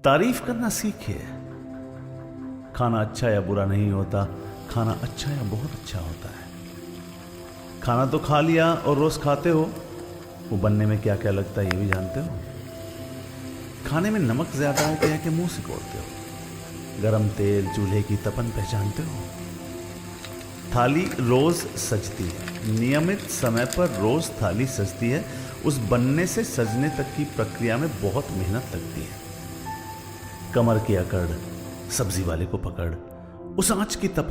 तारीफ करना सीखिए। खाना अच्छा या बुरा नहीं होता, खाना अच्छा या बहुत अच्छा होता है। खाना तो खा लिया और रोज खाते हो, वो बनने में क्या क्या लगता है ये भी जानते हो। खाने में नमक ज्यादा है कि मुंह सिकोड़ते हो। गरम तेल, चूल्हे की तपन पहचानते हो। थाली रोज सजती है, नियमित समय पर रोज थाली सजती है। उस बनने से सजने तक की प्रक्रिया में बहुत मेहनत लगती है। कमर की अकड़, सब्जी वाले को पकड़, उस आंच की तपन